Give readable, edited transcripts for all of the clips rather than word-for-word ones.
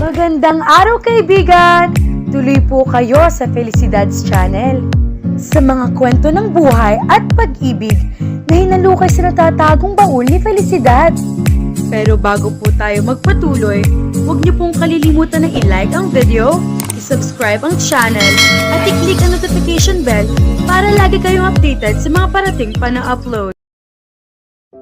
Magandang araw kaibigan! Tuloy po kayo sa Felicidad's Channel. Sa mga kwento ng buhay at pag-ibig na hinalukay sa natatagong baul ni Felicidad. Pero bago po tayo magpatuloy, huwag niyo pong kalilimutan na i-like ang video, i-subscribe ang channel, at i-click ang notification bell para lagi kayong updated sa mga parating pa na upload.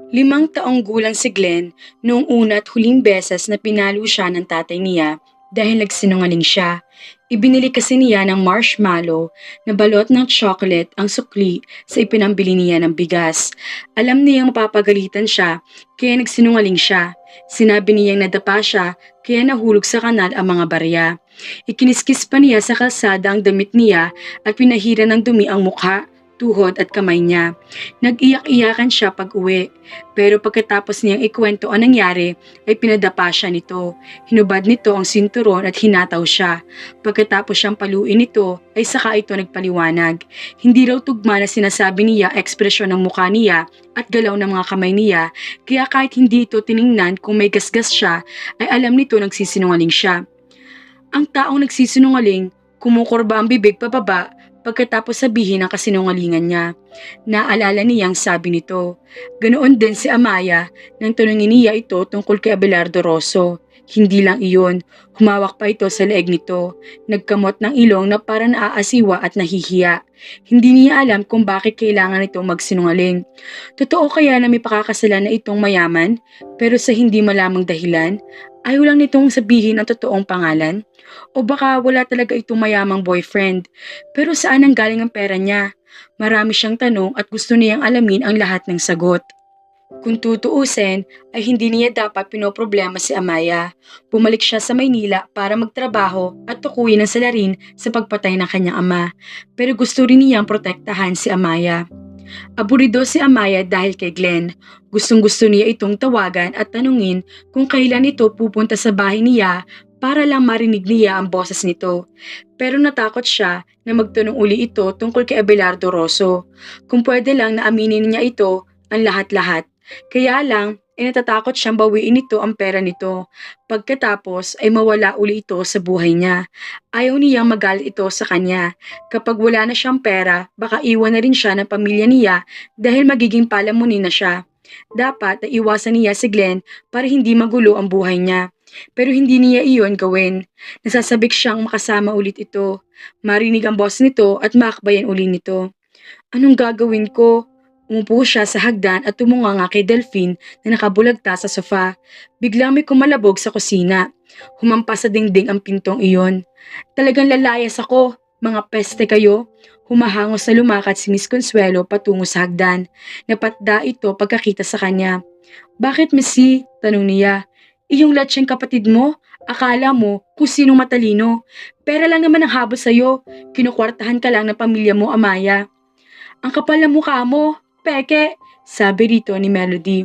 5 taong gulang si Glenn noong una at huling beses na pinalo siya ng tatay niya dahil nagsinungaling siya. Ibinili kasi niya ng marshmallow na balot ng chocolate ang sukli sa ipinambili niya ng bigas. Alam niyang mapapagalitan siya kaya nagsinungaling siya. Sinabi niyang nadapa siya kaya nahulog sa kanal ang mga barya. Ikiniskis pa niya sa kalsada ang damit niya at pinahiran ng dumi ang mukha, tuhod at kamay niya. Nag-iyak-iyakan siya pag uwi. Pero pagkatapos niyang ikwento ang nangyari, ay pinadapa siya nito. Hinubad nito ang sinturon at hinataw siya. Pagkatapos siyang paluin nito, ay saka ito nagpaliwanag. Hindi raw tugma na sinasabi niya ekspresyon ng mukha niya at galaw ng mga kamay niya, kaya kahit hindi ito tiningnan kung may gasgas siya, ay alam nito nagsisinungaling siya. Ang taong nagsisinungaling, kumukurba ang bibig pababa, pagkatapos sabihin ang kasinungalingan niya. Naalala niyang sabi nito. Ganoon din si Amaya nang tanungin niya ito tungkol kay Abelardo Rosso. Hindi lang iyon, humawak pa ito sa leeg nito. Nagkamot ng ilong na para naaasiwa at nahihiya. Hindi niya alam kung bakit kailangan itong magsinungaling. Totoo kaya na may pakakasalan na itong mayaman, pero sa hindi malamang dahilan, ayaw lang nitong sabihin ang totoong pangalan? O baka wala talaga itong mayamang boyfriend, pero saan ang galing ang pera niya? Marami siyang tanong at gusto niyang alamin ang lahat ng sagot. Kung tutuusin, ay hindi niya dapat pinoproblema si Amaya. Bumalik siya sa Maynila para magtrabaho at tukuyin ang salarin sa pagpatay ng kanyang ama. Pero gusto rin niyang protektahan si Amaya. Aburido si Amaya dahil kay Glenn. Gustong-gusto niya itong tawagan at tanungin kung kailan ito pupunta sa bahay niya para lang marinig niya ang boses nito. Pero natakot siya na magtanong uli ito tungkol kay Abelardo Rosso. Kung pwede lang na aminin niya ito ang lahat-lahat. Kaya lang, natatakot siyang bawiin nito ang pera nito. Pagkatapos ay mawala uli ito sa buhay niya. Ayaw niyang magalit ito sa kanya. Kapag wala na siyang pera, baka iwan na rin siya ng pamilya niya dahil magiging palamunin na siya. Dapat na iwasan niya si Glenn para hindi magulo ang buhay niya. Pero hindi niya iyon gawin. Nasasabik siyang makasama ulit ito. Marinig ang boss nito at makakbayan uli nito. Anong gagawin ko? Umupo siya sa hagdan at tumunganga kay Delphine na nakabulagta sa sofa. Biglang may kumalabog sa kusina. Humampas sa dingding ang pintong iyon. Talagang lalayas ako, mga peste kayo. Humahangos na lumakad si Miss Consuelo patungo sa hagdan. Napatda ito pagkakita sa kanya. Bakit, Missy? Tanong niya. Iyong latseng kapatid mo? Akala mo kung sinong matalino. Pera lang naman ang habol sa'yo. Kinukwartahan ka lang ng pamilya mo, Amaya. Ang kapal na mukha mo. Peke, sabi rito ni Melody.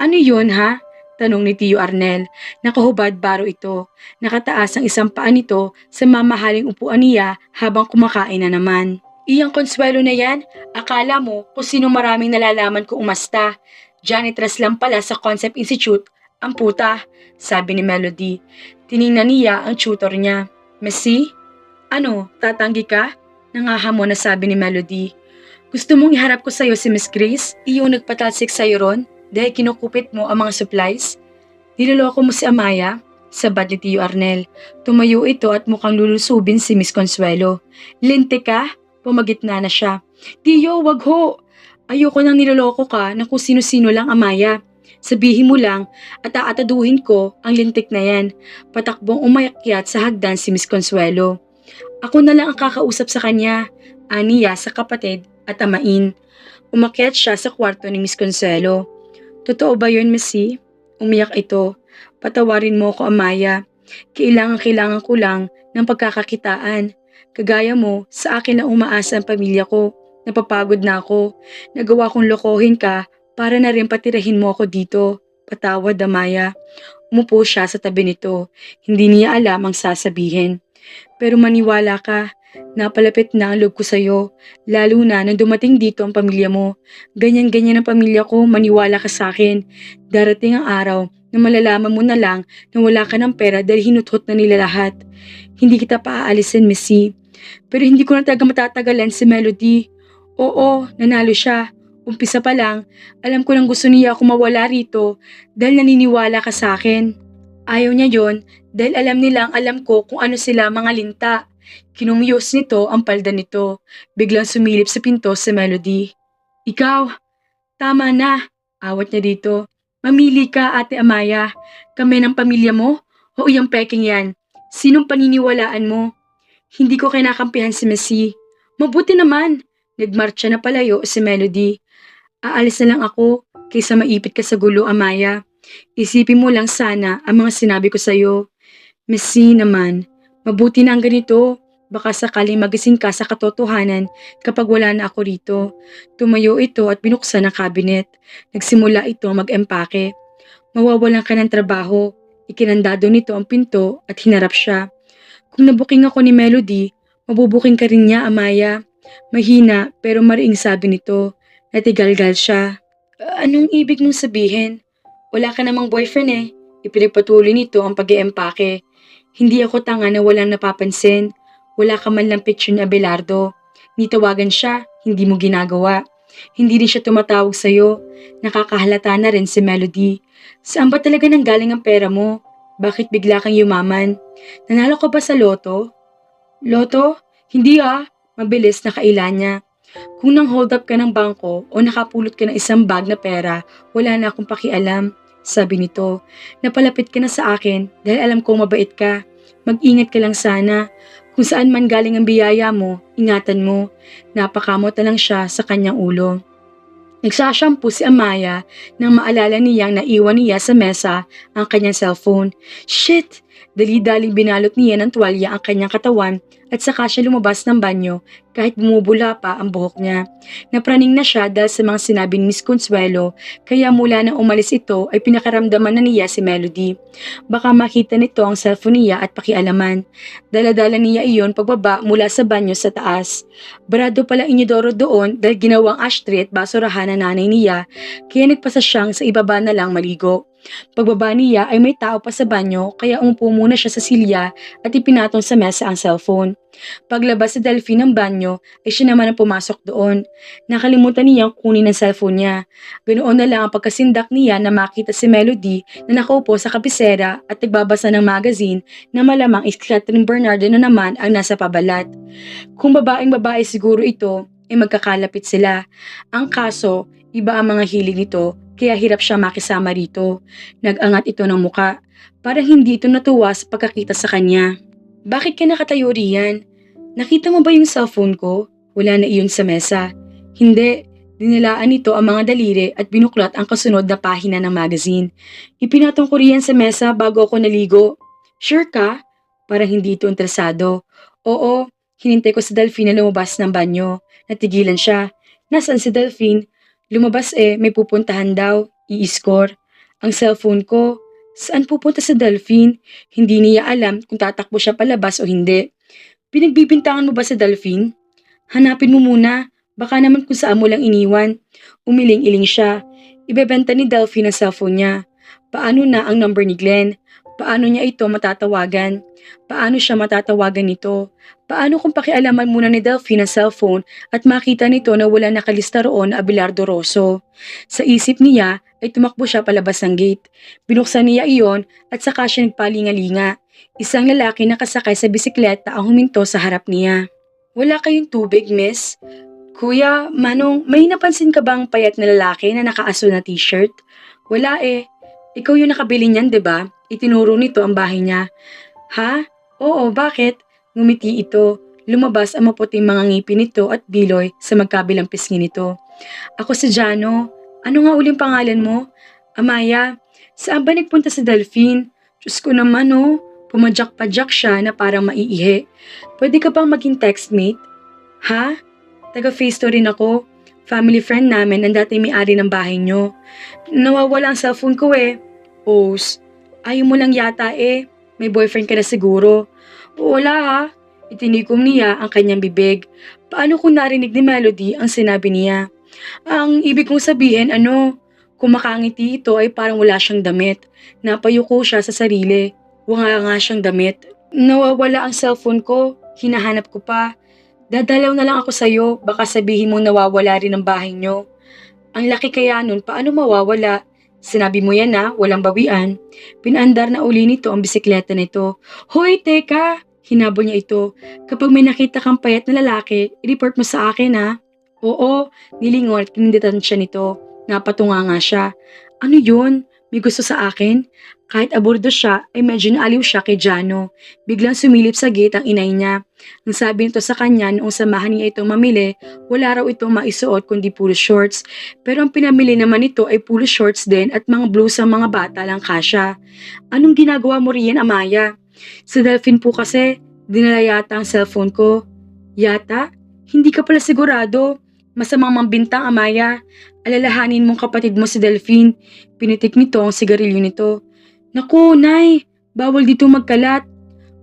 Ano yun ha? Tanong ni Tio Arnel. Nakahubad baro ito. Nakataas ang isang paa nito sa mamahaling upuan niya habang kumakain na naman. Iyang Consuelo na yan? Akala mo kung sino maraming nalalaman kung umasta. Janitress lang pala sa Concept Institute. Ang puta, sabi ni Melody. Tiningnan niya ang tutor niya. Missy? Ano, tatanggi ka? Nangahamon na sabi ni Melody. Gusto mong iharap ko sa'yo si Miss Grace? Iyong nagpatalsik sa'yo ron dahil kinukupit mo ang mga supplies? Niloloko mo si Amaya? Sabad ni Tio Arnel. Tumayo ito at mukhang lulusubin si Miss Consuelo. Lintik ka? Pumagitna na siya. Tio, wag ho! Ayoko nang niloloko ka ng kung sino-sino lang, Amaya. Sabihin mo lang at aataduhin ko ang lintik na yan. Patakbong umakyat sa hagdan si Miss Consuelo. Ako na lang ang kakausap sa kanya, aniya sa kapatid at amain. Umakyat siya sa kwarto ni Miss Consuelo. Totoo ba yun, Missy? Umiyak ito. Patawarin mo ko, Amaya. Kailangan ko lang ng pagkakakitaan. Kagaya mo, sa akin na umaasa ang pamilya ko. Napapagod na ako. Nagawa kong lokohin ka para na rin patirahin mo ako dito. Patawad, Amaya. Umupo siya sa tabi nito. Hindi niya alam ang sasabihin. Pero maniwala ka, Napalapit na ang loob ko sa'yo, lalo na nang dumating dito ang pamilya mo. Ganyan-ganyan ang pamilya ko, maniwala ka sa akin. Darating ang araw na malalaman mo na lang na wala ka ng pera dahil hinuthot na nila lahat. Hindi kita paaalisin, Missy. Pero hindi ko na talaga matatagalan si Melody. Oo, nanalo siya. Umpisa pa lang, alam ko nang gusto niya ako mawala rito dahil naniniwala ka sa akin. Ayaw niya yon dahil alam nilang alam ko kung ano sila mga linta. Kinumiyos nito ang palda nito. Biglang sumilip sa pinto si Melody. Ikaw, tama na. Awat niya dito. Mamili ka, Ate Amaya. Kami ng pamilya mo o iyang peking yan? Sinong paniniwalaan mo? Hindi ko kinakampihan si Messi. Mabuti naman. Nagmarcha na palayo si Melody. Aalis na lang ako kaysa maipit ka sa gulo, Amaya. Isipin mo lang sana ang mga sinabi ko sa'yo. Messi naman, mabuti na ang ganito. Baka sakaling magising ka sa katotohanan kapag wala na ako rito. Tumayo ito at binuksan ang cabinet. Nagsimula ito mag-empake. Mawawalan ka ng trabaho. Ikinandado nito ang pinto at hinarap siya. Kung nabuking ako ni Melody, mabubuking ka rin niya, Amaya. Mahina pero mariing sabi nito. Natigalgal siya. Anong ibig mong sabihin? Wala ka namang boyfriend eh. Ipinagpatuloy nito ang pag-iempake. Hindi ako tanga na walang napapansin. Wala ka man lang picture ni Abelardo. Nitawagan siya, hindi mo ginagawa. Hindi rin siya tumatawag sa'yo. Nakakahalata na rin si Melody. Saan ba talaga nanggaling ang pera mo? Bakit bigla kang yumaman? Nanalo ka ba sa loto? Loto? Hindi ah. Mabilis na kaila niya. Kung nang hold up ka ng bangko o nakapulot ka ng isang bag na pera, wala na akong pakialam. Sabi nito, napalapit ka na sa akin dahil alam kong mabait ka. Mag-ingat ka lang sana. Kung saan man galing ang biyaya mo, ingatan mo. Napakamot na lang siya sa kanyang ulo. Nagsashampoo si Amaya nang maalala niyang naiwan niya sa mesa ang kanyang cellphone. Shit! Dali-daling binalot niya ng tuwalya ang kanyang katawan at saka siya lumabas ng banyo kahit bumubula pa ang buhok niya. Napraning na siya dahil sa mga sinabi ni Miss Consuelo kaya mula nang umalis ito ay pinakaramdaman na niya si Melody. Baka makita nito ang cellphone niya at pakialaman. Dala-dala niya iyon pagbaba mula sa banyo sa taas. Barado pala inyodoro doon dahil ginawang ashtray at basurahan ng nanay niya kaya nagpasa siyang sa ibaba na lang maligo. Pagbaba niya ay may tao pa sa banyo kaya umupo muna siya sa silya at ipinatong sa mesa ang cellphone. Paglabas si Delphine ng banyo ay siya naman ang pumasok doon. Nakalimutan niyang kunin ang cellphone niya. Ganoon na lang ang pagkasindak niya na makita si Melody na nakaupo sa kabisera at nagbabasa ng magazine na malamang is Catherine Bernardo na naman ang nasa pabalat. Kung babaeng-babae siguro ito, ay magkakalapit sila. Ang kaso, iba ang mga hilig nito kaya hirap siya makisama rito. Nag-angat ito ng muka. Parang hindi ito natuwa sa pagkakita sa kanya. Bakit ka nakatayo riyan? Nakita mo ba yung cellphone ko? Wala na iyon sa mesa. Hindi. Dinilaan nito ang mga daliri at binuklat ang kasunod na pahina ng magazine. Ipinatong ko riyan sa mesa bago ako naligo. Sure ka? Parang hindi ito interesado. Oo, hinintay ko si Delphine na lumabas ng banyo. Natigilan siya. Nasaan si Delphine? Lumabas may pupuntahan daw. I-score. Ang cellphone ko. Saan pupunta si Delphine? Hindi niya alam kung tatakbo siya palabas o hindi. Pinagbibintangan mo ba si Delphine? Hanapin mo muna. Baka naman kung saan mo lang iniwan. Umiling-iling siya. Ibebenta ni Delphine ang cellphone niya. Paano na ang number ni Glenn? Paano niya ito matatawagan? Paano siya matatawagan nito? Paano kung pakialaman muna ni Delphine ang cellphone at makita nito na wala nakalista roon na Abelardo Rosso? Sa isip niya ay tumakbo siya palabas ng gate. Binuksan niya iyon at saka siya nagpalingalinga. Isang lalaki nakasakay sa bisikleta ang huminto sa harap niya. Wala kayong tubig, miss? Kuya, Manong, may napansin ka bang payat na lalaki na nakaaso na t-shirt? Wala eh. Ikaw yung nakabili niyan, 'di ba? Itinuro nito ang bahay niya. Ha? Oo, bakit? Ngumiti ito. Lumabas ang maputing mga ngipin nito at biloy sa magkabilang pisngi nito. Ako si Jano. Ano nga uling pangalan mo? Amaya. Saan ba nagpunta si Delphine? Diyos ko naman oh. Pumadyak-padyak siya na parang maiihi. Pwede ka bang maging textmate? Ha? Taga-Faceto rin ako. Family friend namin ang dati may-ari ng bahay nyo. Nawawala ang cellphone ko eh. Ayaw mo lang yata eh. May boyfriend ka na siguro. Wala ha. Itinikom niya ang kanyang bibig. Paano kung narinig ni Melody ang sinabi niya? Ang ibig kong sabihin, kung makangiti ito ay parang wala siyang damit. Napayuko siya sa sarili. Wala nga siyang damit. Nawawala ang cellphone ko. Hinahanap ko pa. Dadalaw na lang ako sa'yo. Baka sabihin mo nawawala rin ang bahay niyo. Ang laki kaya nun, paano mawawala? Sinabi mo yan na, walang bawian. Pinaandar na uli nito ang bisikleta nito. Hoy, teka! Hinabol niya ito. Kapag may nakita kang payat na lalaki, i-report mo sa akin ha. Oo, nilingon at kininditan siya nito. Napatunga nga siya. Ano yun? May gusto sa akin? Kahit abordo siya, ay medyo naaliw siya kay Jano. Biglang sumilip sa gate ang inay niya. Ang sabi nito sa kanya noong samahan niya itong mamili, wala raw itong maisuot kundi puro shorts. Pero ang pinamili naman nito ay puro shorts din at mga blusa mga bata lang kasya. Anong ginagawa mo riyan, Amaya? Sa Delphine po kasi, dinala yata ang cellphone ko. Yata? Hindi ka pala sigurado. Masamang mambintang, Amaya. Alalahanin mong kapatid mo si Delphine. Pinitik nito ang sigarilyo nito. Naku, Nay, bawal dito magkalat.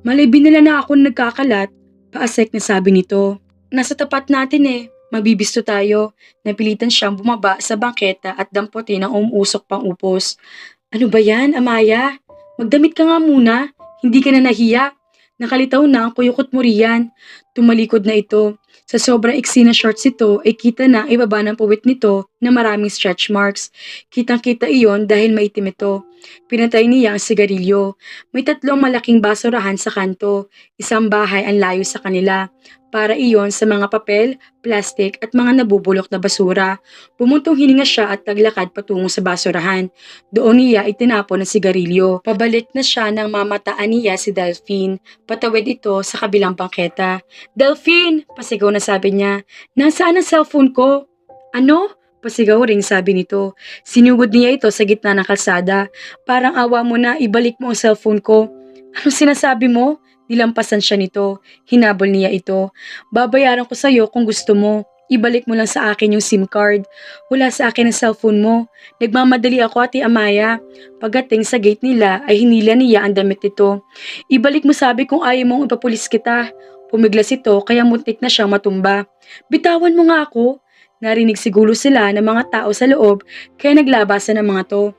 Malay binila na ako nagkakalat. Paasek na sabi nito. Nasa tapat natin mabibisto tayo. Napilitan siyang bumaba sa bangketa at damputin ang umuusok pang upos. Ano ba yan, Amaya? Magdamit ka nga muna. Hindi ka na nahiya. Nakalitaw na ang kuyukot mo riyan. Tumalikod na ito. Sa sobrang iksi na shorts ito ay kita na ang ibaba ng puwit nito na maraming stretch marks. Kitang-kita iyon dahil maitim ito. Pinatay niya ang sigarilyo. May 3 malaking basurahan sa kanto. Isang bahay ang layo sa kanila. Para iyon sa mga papel, plastik at mga nabubulok na basura. Bumuntong hininga siya at naglakad patungo sa basurahan. Doon niya itinapon ang sigarilyo. Pabalik na siya nang mamataan niya si Delphine. Patawid ito sa kabilang bangketa. Delphine! Pasigaw na sabi niya. Nasaan ang cellphone ko? Ano? Pasigaw ring sabi nito. Sinugod niya ito sa gitna ng kalsada. Parang awa mo na, ibalik mo ang cellphone ko. Anong sinasabi mo? Nilampasan siya nito. Hinabol niya ito. Babayaran ko sa'yo kung gusto mo. Ibalik mo lang sa akin yung SIM card. Wala sa akin ang cellphone mo. Nagmamadali ako, Ate Amaya. Pagdating sa gate nila ay hinila niya ang damit nito. Ibalik mo, sabi kung ayaw mong ipapulis kita. Pumiglas ito kaya muntik na siyang matumba. Bitawan mo nga ako. Narinig siguro sila ng mga tao sa loob kaya naglabasan ng mga to.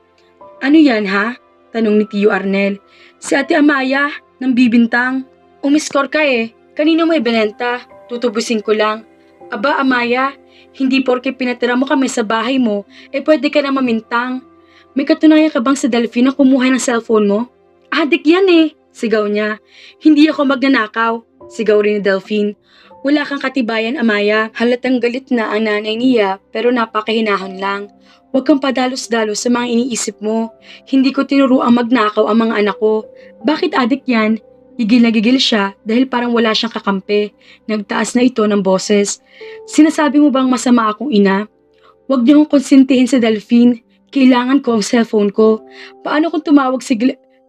Ano yan ha? Tanong ni Tio Arnel. Si Ate Amaya, ng bibintang. Umiskor ka Kanino mo ibinenta? Tutubusin ko lang. Aba Amaya, hindi porke pinatira mo kami sa bahay mo, pwede ka na mamintang. May katunayan ka bang sa Delphine na kumuha ng cellphone mo? Adik yan sigaw niya. Hindi ako magnanakaw, sigaw rin ni Delphine. Wala kang katibayan, Amaya. Halatang galit na ang nanay niya pero napakahinahon lang. Huwag kang padalos-dalos sa mga iniisip mo. Hindi ko tinuruang magnakaw ang mga anak ko. Bakit adik yan? Gigil na gigil siya dahil parang wala siyang kakampi. Nagtaas na ito ng boses. Sinasabi mo bang masama akong ina? Huwag niyo kong konsintihin si Delphine. Kailangan ko ang cellphone ko. Paano kung tumawag si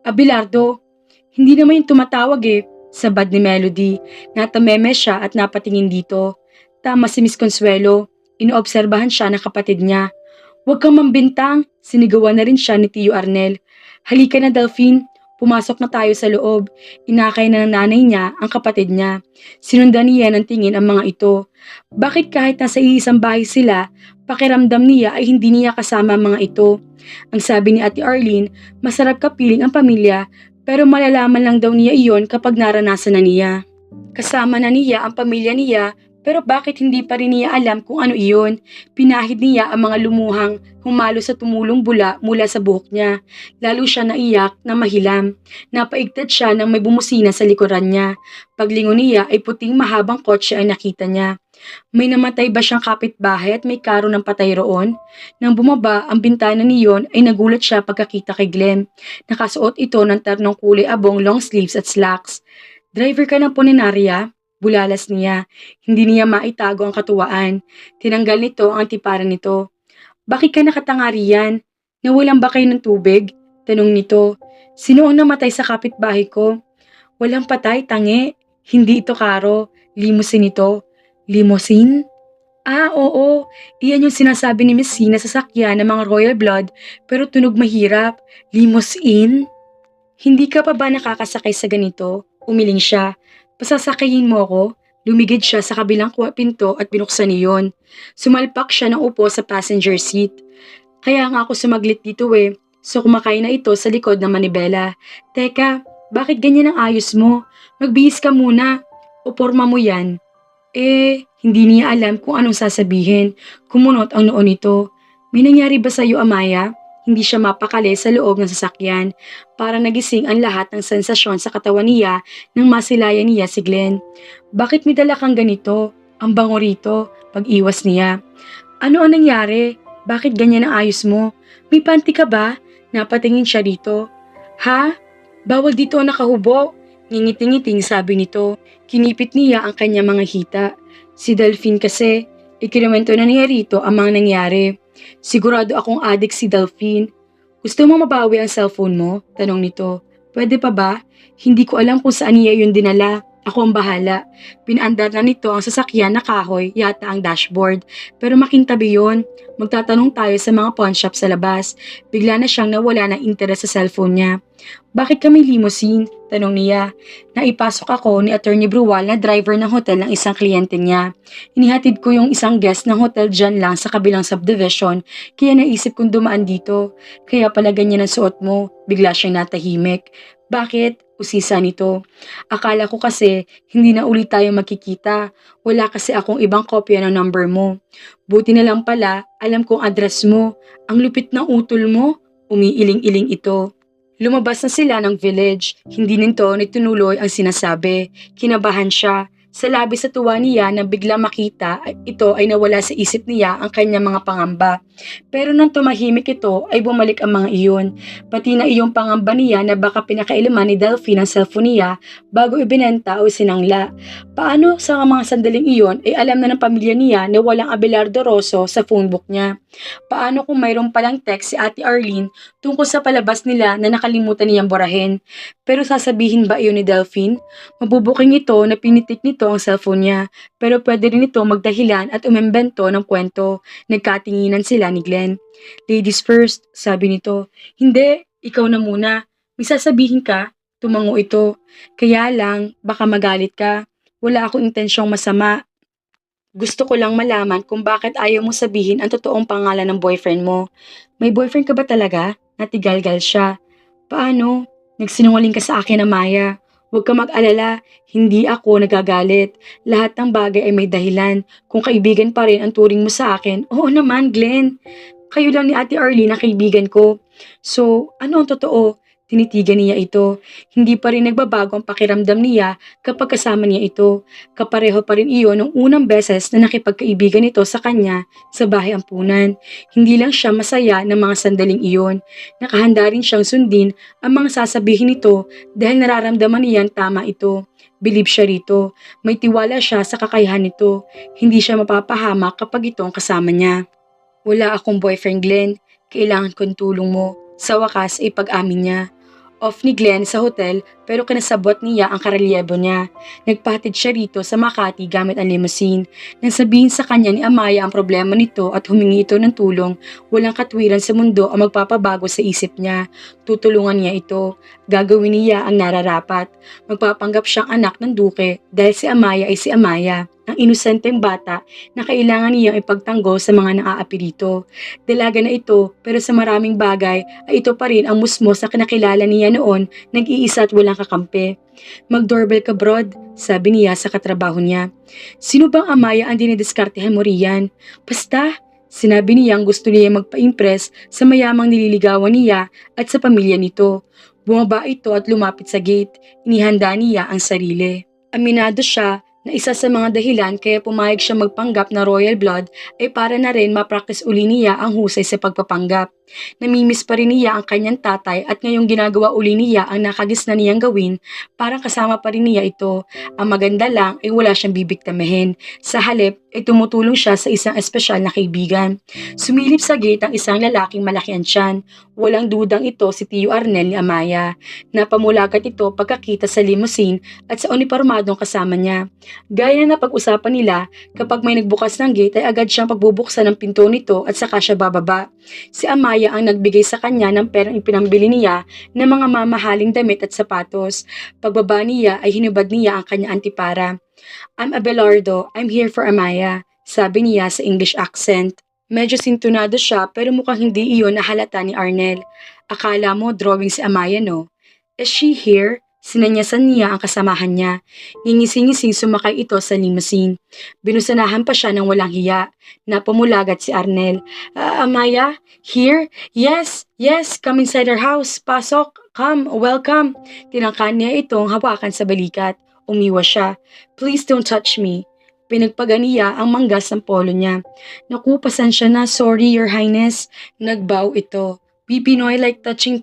Abelardo? Hindi naman yung tumatawag Sabad ni Melody. Natameme siya at napatingin dito. Tama si Miss Consuelo. Inoobserbahan siya ng kapatid niya. Huwag kang mambintang. Sinigawan na rin siya ni Tio Arnel. Halika na, Delphine. Pumasok na tayo sa loob. Inakay na ng nanay niya ang kapatid niya. Sinundan niya ng tingin ang mga ito. Bakit kahit nasa iisang bahay sila, pakiramdam niya ay hindi niya kasama ang mga ito? Ang sabi ni Ate Arlene, masarap kapiling ang pamilya, pero malalaman lang daw niya iyon kapag naranasan na niya. Kasama na niya ang pamilya niya, pero bakit hindi pa rin niya alam kung ano iyon? Pinahid niya ang mga lumuhang humalo sa tumulong bula mula sa buhok niya. Lalo siya naiyak na mahilam. Napaigtad siya nang may bumusina sa likuran niya. Paglingon niya ay puting mahabang kotse ay nakita niya. May namatay ba siyang kapitbahay at may karo ng patay roon? Nang bumaba ang bintana niyon ay nagulat siya pagkakita kay Glenn. Nakasuot ito ng ternong kulay abong long sleeves at slacks. Driver ka ng Puninaria? Bulalas niya. Hindi niya maitago ang katuwaan. Tinanggal nito ang tiparan nito. Bakit ka nakatanga riyan? Nawalan ba kayo ng tubig? Tanong nito. Sino ang namatay sa kapitbahay ko? Walang patay, tangi. Hindi ito karo. Limousine ito. Limousine? Ah, oo. Iyan yung sinasabi ni Miss C na sasakyan ng mga royal blood pero tunog mahirap. Limousine? Hindi ka pa ba nakakasakay sa ganito? Umiling siya. Pasasakayin mo ako? Lumigid siya sa kabilang pinto at binuksan niyon. Sumalpak siya ng upo sa passenger seat. Kaya nga ako sumaglit dito eh. So kumakain na ito sa likod ng manibela. Teka, bakit ganyan ang ayos mo? Magbihis ka muna. O porma mo yan. Hindi niya alam kung anong sasabihin. Kumunot ang noo nito. May nangyari ba sa'yo, Amaya? Hindi siya mapakali sa loob ng sasakyan. Para nagising ang lahat ng sensasyon sa katawan niya nang masilayan niya si Glenn. Bakit may dala kang ganito? Ang bango rito. Pag-iwas niya. Ano ang nangyari? Bakit ganyan ang ayos mo? May panty ka ba? Napatingin siya dito. Ha? Bawal dito ang nakahubo. Ngingiting-ngiting sabi nito. Kinipit niya ang kanyang mga hita. Si Delphine kasi, ikinuwento na niya rito ang mga nangyari. Sigurado akong adik si Delphine. Gusto mo mabawi ang cellphone mo? Tanong nito. Pwede pa ba? Hindi ko alam kung saan niya yun dinala. Ako ang bahala. Pinaandar na nito ang sasakyan na kahoy, yata ang dashboard. Pero makintabi yun. Magtatanong tayo sa mga pawn shop sa labas. Bigla na siyang nawala ng interes sa cellphone niya. Bakit kami limousine? Tanong niya. Naipasok ako ni Attorney Bruwal na driver ng hotel ng isang kliyente niya. Inihatid ko yung isang guest ng hotel dyan lang sa kabilang subdivision, kaya naisip kong dumaan dito. Kaya pala ganyan ang suot mo. Bigla siyang natahimik. Bakit? Usisa nito. Akala ko kasi hindi na ulit tayo magkikita. Wala kasi akong ibang kopya ng number mo. Buti na lang pala, alam kong address mo. Ang lupit ng utol mo. Umiiling-iling ito. Lumabas na sila ng village. Hindi nito nitunuloy ang sinasabi. Kinabahan siya. Sa labis sa tuwa niya na bigla makita, ito ay nawala sa isip niya ang kanyang mga pangamba. Pero nang tumahimik ito ay bumalik ang mga iyon. Pati na iyong pangamba niya na baka pinakailaman ni Delphine ang cellphone niya bago ibinenta o sinangla. Paano sa mga sandaling iyon ay alam na ng pamilya niya na walang Abelardo Rosso sa phonebook niya? Paano kung mayroon palang text si Ate Arlene tungkol sa palabas nila na nakalimutan niyang burahin? Pero sasabihin ba iyon ni Delphine? Mabubuking ito na pinitik nito ang cellphone niya, pero pwede rin ito magdahilan at umembento ng kwento. Nagkatinginan sila ni Glenn. Ladies first, sabi nito. Hindi, ikaw na muna. May sasabihin ka? Tumango ito. Kaya lang, baka magalit ka. Wala akong intensyong masama. Gusto ko lang malaman kung bakit ayaw mo sabihin ang totoong pangalan ng boyfriend mo. May boyfriend ka ba talaga? Natigalgal siya. Paano? Nagsinungaling ka sa akin, Amaya. Huwag ka mag-alala, hindi ako nagagalit. Lahat ng bagay ay may dahilan. Kung kaibigan pa rin ang turing mo sa akin, oo naman, Glenn. Kayo lang ni Ate Arlene na kaibigan ko. So, ano ang totoo? Tinitigan niya ito. Hindi pa rin nagbabago ang pakiramdam niya kapag kasama niya ito. Kapareho pa rin iyon nung unang beses na nakipagkaibigan ito sa kanya sa bahay ampunan. Hindi lang siya masaya ng mga sandaling iyon. Nakahanda rin siyang sundin ang mga sasabihin nito dahil nararamdaman niyan tama ito. Bilib siya rito. May tiwala siya sa kakayahan nito. Hindi siya mapapahamak kapag ito ang kasama niya. Wala akong boyfriend, Glenn. Kailangan kong tulong mo. Sa wakas ay pag-amin niya. Off ni Glenn sa hotel pero kinasabot niya ang karelyebo niya. Nagpahatid siya rito sa Makati gamit ang limousine. Nang sabihin sa kanya ni Amaya ang problema nito at humingi ito ng tulong, walang katwiran sa mundo ang magpapabago sa isip niya. Tutulungan niya ito. Gagawin niya ang nararapat. Magpapanggap siyang anak ng duke dahil si Amaya ay si Amaya, ang inosenteng bata na kailangan niyang ipagtanggol sa mga naaapi dito. Dalaga na ito pero sa maraming bagay ay ito pa rin ang musmos na kinakilala niya noon, nag-iisa at walang kakampi. Mag-doorbell ka, Brod, sabi niya sa katrabaho niya. Sino bang Amaya ang dinidiskartehan mo riyan? Basta, sinabi niyang gusto niya magpa-impress sa mayamang nililigawan niya at sa pamilya nito. Bumaba ito at lumapit sa gate. Inihanda niya ang sarili. Aminado siya na isa sa mga dahilan kaya pumayag siya magpanggap na royal blood ay para na rin ma-practice uli niya ang husay sa pagpapanggap. Namimiss pa rin niya ang kanyang tatay at ngayong ginagawa uli niya ang nakagis na niyang gawin, parang kasama pa rin niya ito. Ang maganda lang ay wala siyang bibiktamihin. Sa halip ay tumutulong siya sa isang espesyal na kaibigan. Sumilip sa gate ang isang lalaking malaki ang tiyan. Walang dudang ito si Tio Arnel ni Amaya. Napamulagat ito pagkakita sa limousine at sa unipormadong kasama niya. Gaya na pag-usapan nila, kapag may nagbukas ng gate ay agad siyang pagbubuksan ng pinto nito at saka siya bababa. Si Amaya Amaya ang nagbigay sa kanya ng perang ipinambili niya ng mga mamahaling damit at sapatos. Pagbaba niya ay hinubad niya ang kanya antipara. I'm Abelardo, I'm here for Amaya, sabi niya sa English accent. Medyo sintunado siya pero mukhang hindi iyon nahalata ni Arnel. Akala mo drawing si Amaya no? Is she here? Sinanyasan niya ang kasamahan niya. Ngingisi-ngising sumakay ito sa limousine. Binusanahan pa siya ng walang hiya. Napamulagat si Arnel. Amaya? Here? Yes, yes, come inside our house. Pasok, come, welcome. Tinangkan niya itong hawakan sa balikat. Umiwas siya. Please don't touch me. Pinagpaga niya ang manggas ng polo niya. Naku, pasensya na, sorry, your highness. Nagbow ito. We Pinoy like touching.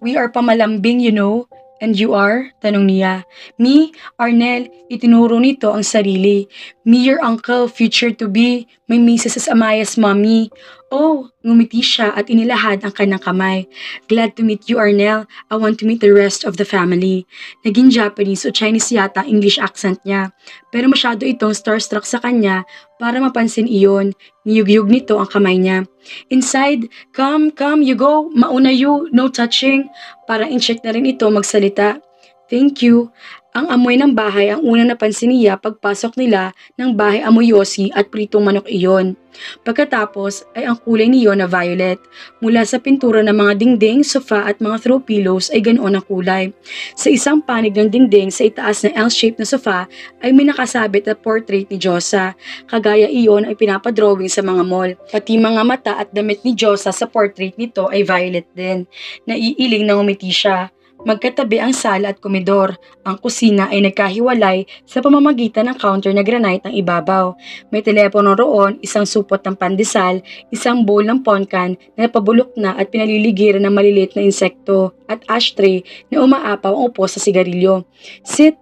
We are pamalambing, you know. And you are? Tanong niya. Me, Arnel, itinuro nito ang sarili. Me, your uncle, future to be. May misis as Amaya's mommy. Oh, ngumiti siya at inilahad ang kanyang kamay. Glad to meet you, Arnel. I want to meet the rest of the family. Naging Japanese o Chinese yata ang English accent niya. Pero masyado itong starstruck sa kanya para mapansin iyon. Niyug-yug nito ang kamay niya. Inside, come, you go. Mauna you, no touching. Parang in-check na rin ito magsalita. Thank you. Ang amoy ng bahay ang unang napansin niya pagpasok nila ng bahay amoy yosi at pritong manok iyon. Pagkatapos ay ang kulay niyo na violet. Mula sa pintura ng mga dingding, sofa at mga throw pillows ay ganoon ang kulay. Sa isang panig ng dingding sa itaas na L-shaped na sofa ay may nakasabit na portrait ni Diyosa. Kagaya iyon ay pinapadrawing sa mga mall. Pati mga mata at damit ni Diyosa sa portrait nito ay violet din. Naiiling na ngumiti siya. Magkatabi ang sala at komedor. Ang kusina ay nagkahiwalay sa pamamagitan ng counter na granite ang ibabaw. May telepono roon, isang supot ng pandesal, isang bowl ng ponkan na napabulok na at pinaliligiran ng maliliit na insekto, at ashtray na umaapaw ang upo sa sigarilyo. Sit!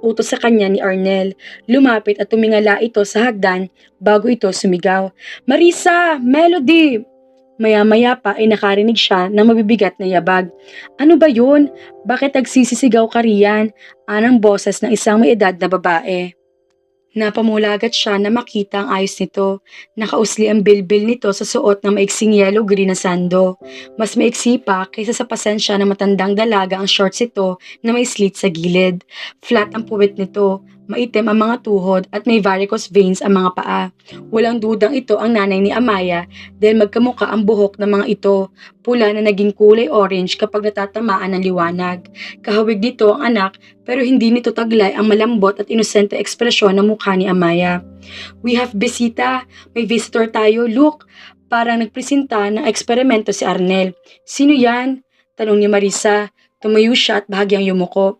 Utos sa kanya ni Arnel. Lumapit at tumingala ito sa hagdan bago ito sumigaw. Marisa! Melody! Maya-maya pa ay nakarinig siya ng mabibigat na yabag. Ano ba yun? Bakit nagsisisigaw ka riyan? Anang boses ng isang may edad na babae. Napamulagat siya na makita ang ayos nito. Nakausli ang bilbil nito sa suot ng maiksing yellow-green na sando. Mas maiksi pa kaysa sa pasensya na matandang dalaga ang shorts ito na may slit sa gilid. Flat ang puwet nito. Maitim ang mga tuhod at may varicose veins ang mga paa. Walang dudang ito ang nanay ni Amaya dahil magkamukha ang buhok ng mga ito. Pula na naging kulay orange kapag natatamaan ng liwanag. Kahawig nito ang anak pero hindi nito taglay ang malambot at inosente ekspresyon ng mukha ni Amaya. We have bisita. May visitor tayo. Look! Parang nagpresenta ng eksperimento si Arnel. Sino yan? Tanong ni Marisa. Tumayo siya at bahagyang yumuko.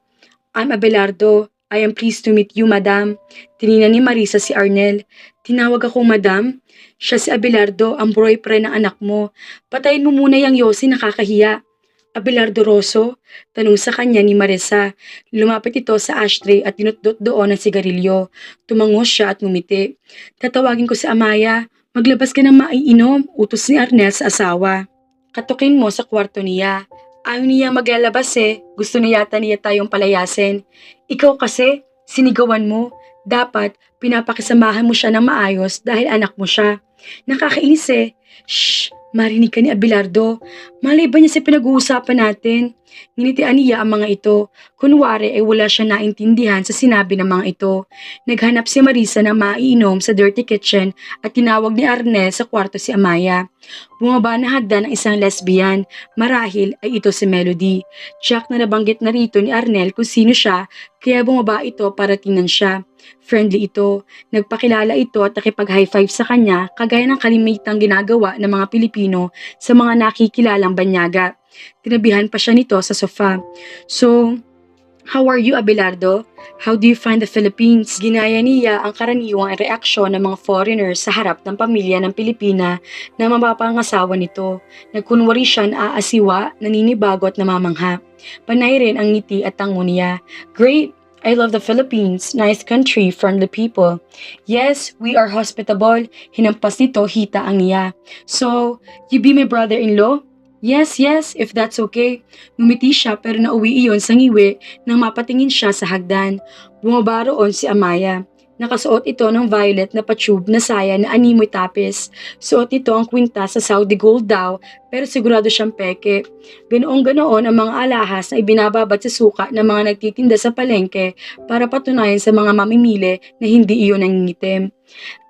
I'm Abelardo. I am pleased to meet you, madam. Tiningnan ni Marisa si Arnel. Tinawag akong madam? Siya si Abelardo, ang boyfriend ng anak mo. Patayin mo muna yung yosi, nakakahiya. Abelardo Rosso? Tanong sa kanya ni Marisa. Lumapit ito sa ashtray at dinutdot doon ang sigarilyo. Tumangos siya at ngumiti. Tatawagin ko si Amaya. Maglabas ka ng maiinom, utos ni Arnel sa asawa. Katukin mo sa kwarto niya. Ayaw niya maglalabas gusto niya yata niya tayong palayasin. Ikaw kasi, sinigawan mo. Dapat, pinapakisamahan mo siya ng maayos dahil anak mo siya. Nakakainis Shh! Marinig ka ni Abelardo. Malay ba niya sa pinag-uusapan natin? Nginitian niya ang mga ito. Kunwari ay wala siya naintindihan sa sinabi ng mga ito. Naghanap si Marisa ng maiinom sa dirty kitchen at tinawag ni Arnel sa kwarto si Amaya. Bumaba na hagdan ng isang lesbian. Marahil ay ito si Melody. Jack na nabanggit na rito ni Arnel kung sino siya kaya bumaba ito para tingnan siya. Friendly ito. Nagpakilala ito at nakipag-high five sa kanya kagaya ng kalimitang ginagawa ng mga Pilipino sa mga nakikilalang banyaga. Tinabihan pa siya nito sa sofa. So, how are you, Abelardo? How do you find the Philippines? Ginaya niya ang karaniwang reaksyon ng mga foreigners sa harap ng pamilya ng Pilipina na mapapangasawa nito. Nagkunwari siya na aasiwa, naninibago at namamangha. Panay rin ang ngiti at tango niya. Great! I love the Philippines. Nice country, friendly people. Yes, we are hospitable. Hinampas nito, hita ang niya. So, you be my brother-in-law? Yes, if that's okay. Ngumiti siya pero nauwi iyon sa ngiwi nang mapatingin siya sa hagdan. Bumaba roon si Amaya. Nakasuot ito ng violet na patube na saya na animoy tapis. Suot nito ang kwintas sa Saudi gold daw, pero sigurado siyang peke. Ganoon-ganoon ang mga alahas na ibinababat sa suka ng mga nagtitinda sa palengke para patunayan sa mga mamimili na hindi iyon nangingitim.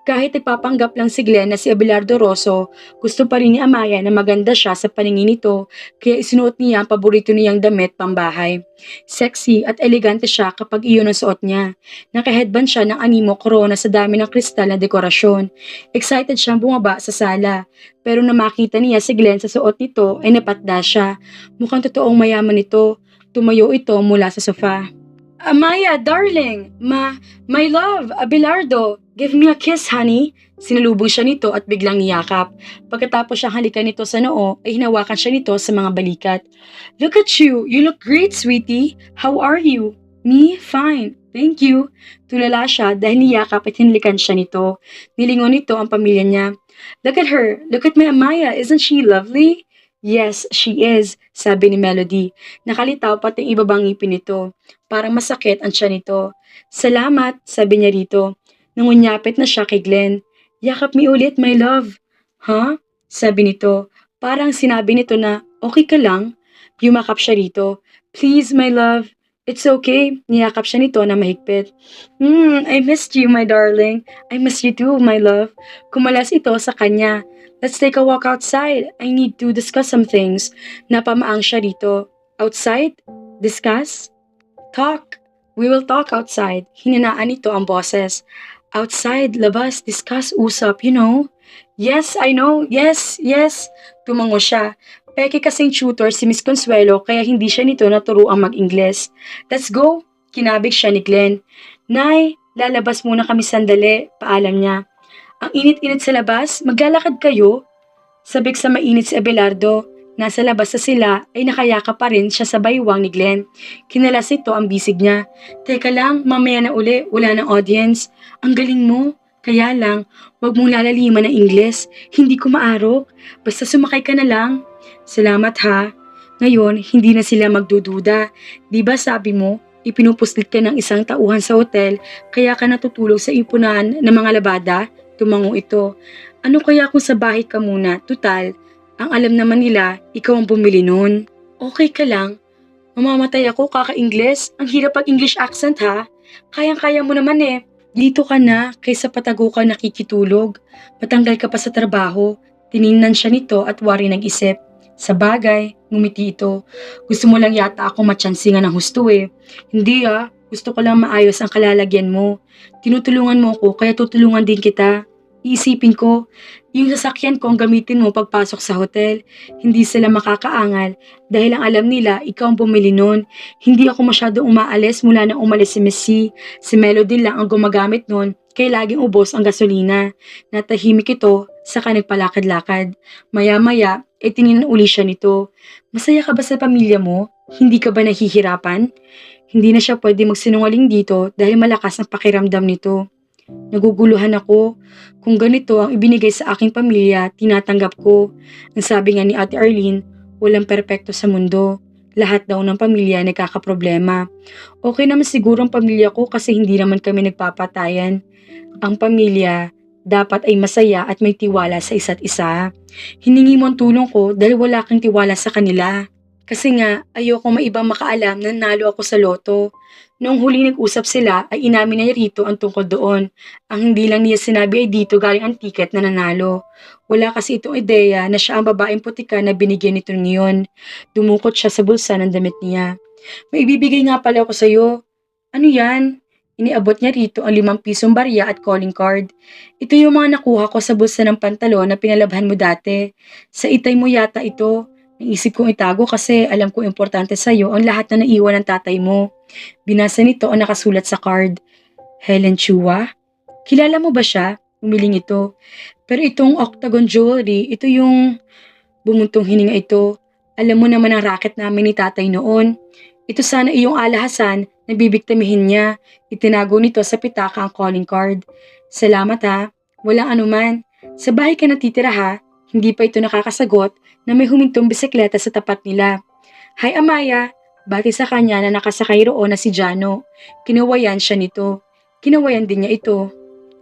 Kahit nagpapanggap lang si Glenn na si Abelardo Rosso, gusto pa rin ni Amaya na maganda siya sa paningin nito, kaya isinuot niya ang paborito niyang damit pambahay. Sexy at elegante siya kapag iyon ang suot niya. Naka-headband siya ng animo corona sa dami ng kristal na dekorasyon. Excited siyang bumaba sa sala, pero na makita niya si Glenn sa suot nito ay napatda siya. Mukhang totoong mayaman ito. Tumayo ito mula sa sofa. Amaya, darling! My love, Abelardo! Give me a kiss, honey! Sinalubong siya nito at biglang niyakap. Pagkatapos siyang halikan nito sa noo, ay hinawakan siya nito sa mga balikat. Look at you! You look great, sweetie! How are you? Me? Fine. Thank you. Tulala siya dahil niyakap at hinalikan siya nito. Nilingon nito ang pamilya niya. Look at her! Look at my Amaya! Isn't she lovely? Yes, she is, sabi ni Melody. Nakalitaw pati ang ibabang ngipin nito. Parang masakit ang tiyan nito. Salamat, sabi niya rito. Nangunyapit na siya kay Glenn. Yakap mi ulit, my love. Huh? Sabi nito. Parang sinabi nito na, okay ka lang? Yumakap siya rito. Please, my love. It's okay. Niyakap siya nito na mahigpit. I missed you, my darling. I miss you too, my love. Kumalas ito sa kanya. Let's take a walk outside. I need to discuss some things. Napamaang siya rito. Outside? Discuss? Talk. We will talk outside. Hininaan nito ang boses. Outside, labas, discuss, usap, you know? Yes, I know. Yes, yes. Tumango siya. Peke kasing tutor si Miss Consuelo kaya hindi siya nito naturuang mag-Ingles. Let's go. Kinabig siya ni Glenn. Nay, lalabas muna kami sandali. Paalam niya. Ang init-init sa labas, maglalakad kayo? Sabik sa mainit si Abelardo. Nasa labas na sila ay nakayaka pa rin siya sa baywang ni Glenn. Kinalas ito ang bisig niya. Teka lang, mamaya na uli, wala ng audience. Ang galing mo. Kaya lang, wag mong lalaliman ng Ingles. Hindi ko maarok. Basta sumakay ka na lang. Salamat ha. Ngayon, hindi na sila magdududa. Di ba sabi mo, ipinupuslit ka ng isang tauhan sa hotel kaya ka natutulog sa ipunan ng mga labada? Tumango ito. Ano kaya kung sa bahay ka muna? Tutal, ang alam naman nila, ikaw ang bumili nun. Okay ka lang? Mamamatay ako kaka-Ingles. Ang hirap pag-English accent ha. Kayang-kaya mo naman eh. Dito ka na, kaysa patago ka nakikitulog. Matanggal ka pa sa trabaho. Tiningnan siya nito at wari nag-isip. Sa bagay, ngumiti ito. Gusto mo lang yata ako matyansingan ng husto eh. Hindi ah, gusto ko lang maayos ang kalalagyan mo. Tinutulungan mo ako kaya tutulungan din kita. Iisipin ko, yung sasakyan ko ang gamitin mo pagpasok sa hotel. Hindi sila makakaangal dahil ang alam nila ikaw ang bumili nun. Hindi ako masyadong umaalis mula nang umalis si Missy. Si Melody lang ang gumagamit nun kaya laging ubos ang gasolina. Natahimik ito saka nagpalakad-lakad. Maya-maya, tininan uli siya nito. Masaya ka ba sa pamilya mo? Hindi ka ba nahihirapan? Hindi na siya pwede magsinungaling dito dahil malakas ang pakiramdam nito. Naguguluhan ako. Kung ganito ang ibinigay sa aking pamilya, tinatanggap ko. Ang sabi nga ni Ate Arlene, walang perpekto sa mundo. Lahat daw ng pamilya nagkakaproblema. Okay naman siguro ang pamilya ko kasi hindi naman kami nagpapatayan. Ang pamilya dapat ay masaya at may tiwala sa isa't isa. Hiningi mo ang tulong ko dahil wala kang tiwala sa kanila. Kasi nga, ayoko maibang makaalam na nalo ako sa loto. Noong huli nag-usap sila ay inamin niya rito ang tungkol doon. Ang hindi lang niya sinabi ay dito galing ang tiket na nanalo. Wala kasi itong ideya na siya ang babaeng putika na binigyan nito ngayon. Dumukot siya sa bulsa ng damit niya. May ibibigay nga pala ako sa'yo. Ano yan? Iniabot niya rito ang 5 pisong barya at calling card. Ito yung mga nakuha ko sa bulsa ng pantalon na pinalabhan mo dati. Sa itay mo yata ito. Naisip kong itago kasi alam ko importante sa'yo ang lahat na naiwan ng tatay mo. Binasa nito ang nakasulat sa card. Helen Chua? Kilala mo ba siya? Umiling ito. Pero itong octagon jewelry, ito yung bumuntong hininga ito. Alam mo naman ang racket namin ni tatay noon. Ito sana iyong alahasan na bibiktamihin niya. Itinago nito sa pitaka ang calling card. Salamat ha. Walang anuman. Sa bahay ka natitira ha. Hindi pa ito nakakasagot na may humintong bisikleta sa tapat nila. Hi Amaya. Bati sa kanya na nakasakay roon na si Jano. Kinuwayan siya nito. Kinawayan din niya ito.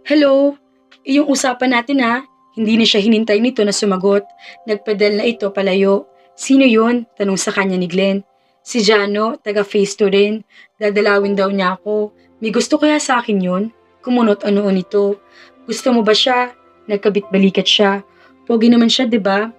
Hello? Iyong usapan natin ha. Hindi na siya hinintay nito na sumagot. Nagpedal na ito palayo. Sino yun? Tanong sa kanya ni Glenn. Si Jano, taga Phase 2 rin. Dadalawin daw niya ako. May gusto kaya sa akin yun? Kumunot ano nito. Gusto mo ba siya? Nagkabit-balikat siya. Pogi naman siya, 'di ba?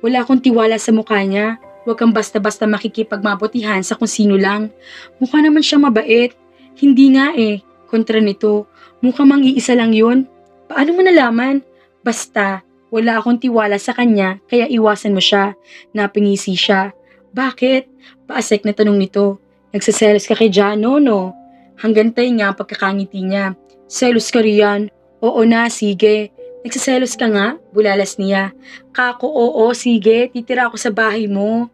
Wala akong tiwala sa mukha niya. Huwag kang basta-basta makikipagmabutihan sa kung sino lang. Mukha naman siya mabait. Hindi nga eh. Kontra nito. Mukha mang iisa lang yun. Paano mo nalaman? Basta, wala akong tiwala sa kanya kaya iwasan mo siya. Napingisi siya. Bakit? Paasek na tanong nito. Nagsaselos ka kay Jano, no? Hanggang tayo nga ang pagkakangiti niya. Selos ka riyan. Oo na, sige. Nagsaselos ka nga? Bulalas niya. Kako, oo, sige, titira ako sa bahay mo.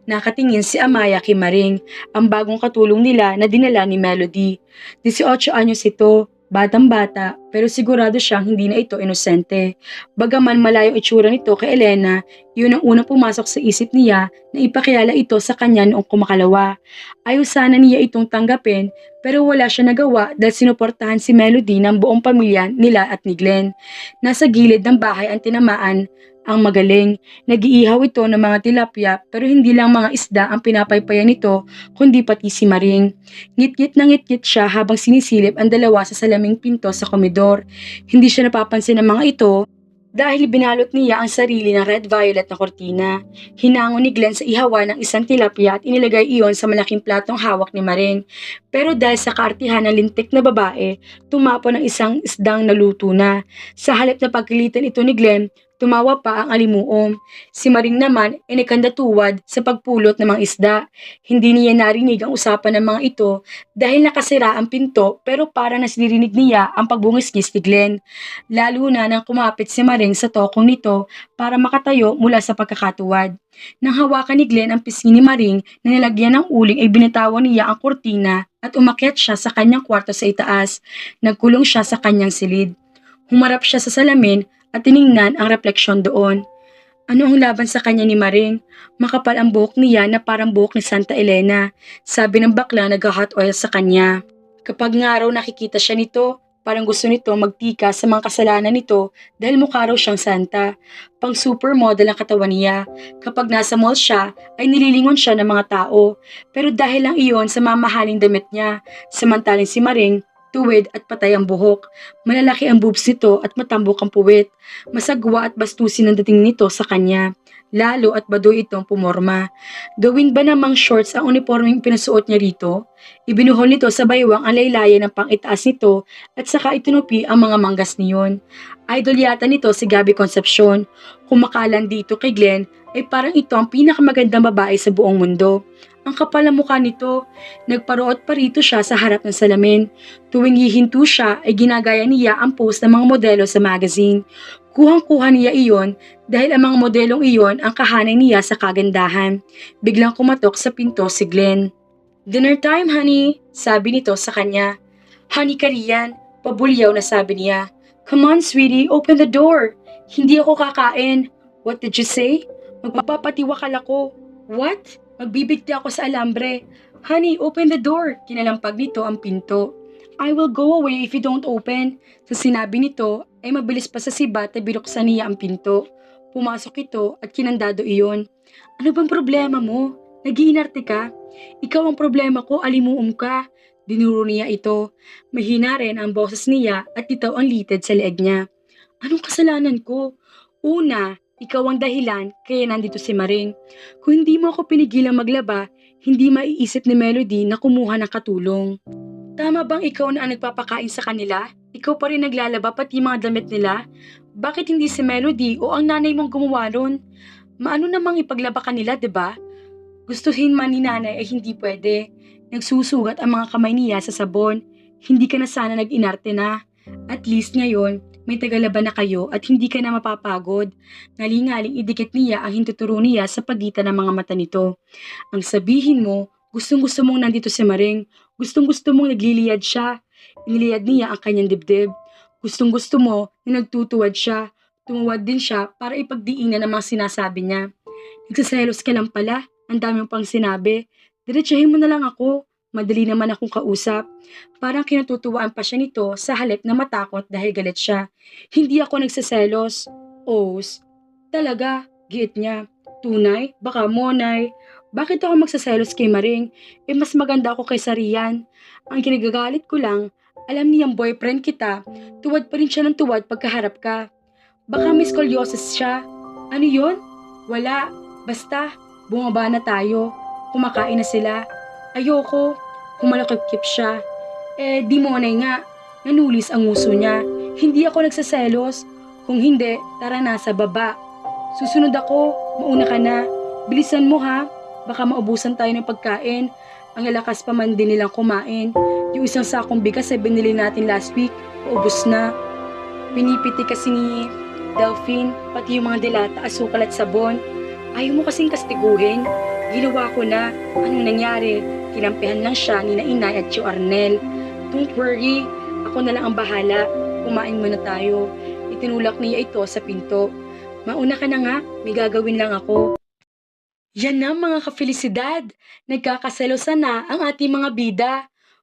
Nakatingin si Amaya kay Maring, ang bagong katulong nila na dinala ni Melody. 18 anyos ito, batang-bata, pero sigurado siyang hindi na ito inosente. Bagaman malayo itsura nito kay Elena, yun ang unang pumasok sa isip niya na ipakilala ito sa kanya noong kumakalawa. Ayaw sana niya itong tanggapin, pero wala siya nagawa dahil sinuportahan si Melody ng buong pamilya nila at ni Glenn. Nasa gilid ng bahay ang tinamaan ang magaling. Nag-iihaw ito ng mga tilapia pero hindi lang mga isda ang pinapaypayan nito kundi pati si Maring. Ngit-ngit na ngit-ngit siya habang sinisilip ang dalawa sa salaming pinto sa komedor. Hindi siya napapansin ng mga ito dahil binalot niya ang sarili ng red-violet na kortina. Hinango ni Glenn sa ihawa ng isang tilapia at inilagay iyon sa malaking platong hawak ni Maring. Pero dahil sa kaartihan ng lintik na babae, tumapo ng isang isdang naluto na. Sa halip na pagkilitan ito ni Glenn, tumawa pa ang alimuom. Si Maring naman ay nakandatuwad sa pagpulot ng mga isda. Hindi niya narinig ang usapan ng mga ito dahil nakasira ang pinto pero parang nasirinig niya ang pagbungis-ngis ni Glenn. Lalo na nang kumapit si Maring sa tokong nito para makatayo mula sa pagkakatuwad. Nang hawakan ni Glenn ang pisngi ni Maring na nilagyan ng uling ay binitawan niya ang kurtina at umakyat siya sa kanyang kwarto sa itaas. Nagkulong siya sa kanyang silid. Humarap siya sa salamin at tiningnan ang refleksyon doon. Ano ang laban sa kanya ni Maring? Makapal ang buhok niya na parang buhok ni Santa Elena. Sabi ng bakla nag-hot oil sa kanya. Kapag nga raw nakikita siya nito, parang gusto nito magtika sa mga kasalanan nito dahil mukha raw siyang Santa. Pang supermodel ang katawan niya. Kapag nasa mall siya, ay nililingon siya ng mga tao. Pero dahil lang iyon sa mamahaling damit niya, samantaling si Maring, tuwid at patay ang buhok. Malalaki ang boobs nito at matambok ang puwit. Masagwa at bastusin ang dating nito sa kanya. Lalo at baduy itong pumorma. Gawin ba namang shorts ang uniformeng pinasuot niya rito? Ibinuhol nito sa baywang ang laylayan ng pang-itaas nito at saka itinupi ang mga manggas niyon. Idol yata nito si Gabby Concepcion. Kumakalan dito kay Glenn ay parang ito ang pinakamagandang babae sa buong mundo. Ang kapal ng mukha nito, nagparoot pa rito siya sa harap ng salamin. Tuwing hihinto siya ay ginagaya niya ang pose ng mga modelo sa magazine. Kuhang-kuha niya iyon dahil ang mga modelong iyon ang kahanay niya sa kagandahan. Biglang kumatok sa pinto si Glenn. Dinner time, honey, sabi nito sa kanya. Honey ka riyan, pabulyaw na sabi niya. Come on, sweetie, open the door. Hindi ako kakain. What did you say? Magpapatiwakal ako. What? Magbibigti ako sa alambre. Honey, open the door. Kinalampag nito ang pinto. I will go away if you don't open. Sa sinabi nito, ay mabilis pa sa sibat na binuksan niya ang pinto. Pumasok ito at kinandado iyon. Ano bang problema mo? Nag-iinarte ka? Ikaw ang problema ko, alimuum ka. Dinuro niya ito. Mahina rin ang boses niya at itaw ang litid sa leeg niya. Anong kasalanan ko? Una, ikaw ang dahilan kaya nandito si Maring. Kung hindi mo ako pinigilang maglaba, hindi maiisip ni Melody na kumuha ng katulong. Tama bang ikaw na ang nagpapakain sa kanila? Ikaw pa rin naglalaba pati mga damit nila? Bakit hindi si Melody o ang nanay mong gumawa ron? Maano namang ipaglaba kanila, 'di ba? Gustuhin man ni nanay ay hindi pwede. Nagsusugat ang mga kamay niya sa sabon. Hindi ka na sana nag-inarte na. At least ngayon, may tagalaban na kayo at hindi ka na mapapagod. Ngaling-ngaling idikit niya ang hintuturo niya sa pagitan ng mga mata nito. Ang sabihin mo, gustong-gusto mong nandito si Maring. Gustong-gusto mong nagliliyad siya. Iniliyad niya ang kanyang dibdib. Gustong-gusto mo na nagtutuwad siya. Tumuwad din siya para ipagdiinan ang mga sinasabi niya. Nagsaselos ka lang pala. Ang dami mo pang sinabi. Diretsahin mo na lang ako. Madali naman akong kausap. Parang kinatutuwaan pa siya nito sa halip na matakot dahil galit siya. Hindi ako nagseselos. Os. Talaga, giit niya. Tunay? Baka monay. Bakit ako magseselos kay Maring? Mas maganda ako kay Rian. Ang kinagagalit ko lang, alam niyang boyfriend kita, tuwad pa rin siya ng tuwad pagkaharap ka. Baka may scoliosis siya. Ano yun? Wala. Basta, bumaba na tayo. Kumakain na sila. Ayoko. Humalakip siya. Di monay nga. Nanulis ang nguso niya. Hindi ako nagsaselos. Kung hindi, tara na sa baba. Susunod ako. Mauna ka na. Bilisan mo ha. Baka maubusan tayo ng pagkain. Ang lalakas pa man din nilang kumain. Yung isang sakong bigas na binili natin last week, paubos na. Pinipiti kasi ni Delphine, pati yung mga dilata, asukal at sabon. Ayaw mo kasing kastiguhin. Ginawa ko na. Anong nangyari? Kinampihan lang siya ni Inay at Tio Arnel. Don't worry, ako na lang ang bahala. Kumain muna tayo. Itinulak niya ito sa pinto. Mauna ka na nga, may gagawin lang ako. Yan na mga kafelisidad. Nagkakaselosan na ang ating mga bida.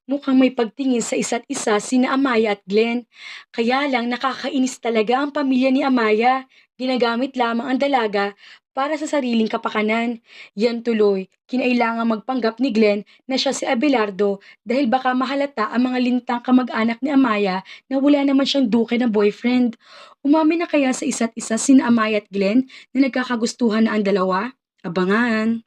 Mukhang may pagtingin sa isa't isa sina Amaya at Glenn. Kaya lang nakakainis talaga ang pamilya ni Amaya. Ginagamit lamang ang dalaga para sa sariling kapakanan. Yan tuloy, kinailangan magpanggap ni Glenn na siya si Abelardo dahil baka mahalata ang mga lintang kamag-anak ni Amaya na wala naman siyang duke na boyfriend. Umamin na kaya sa isa't isa sina Amaya at Glenn na nagkakagustuhan na ang dalawa? Abangan!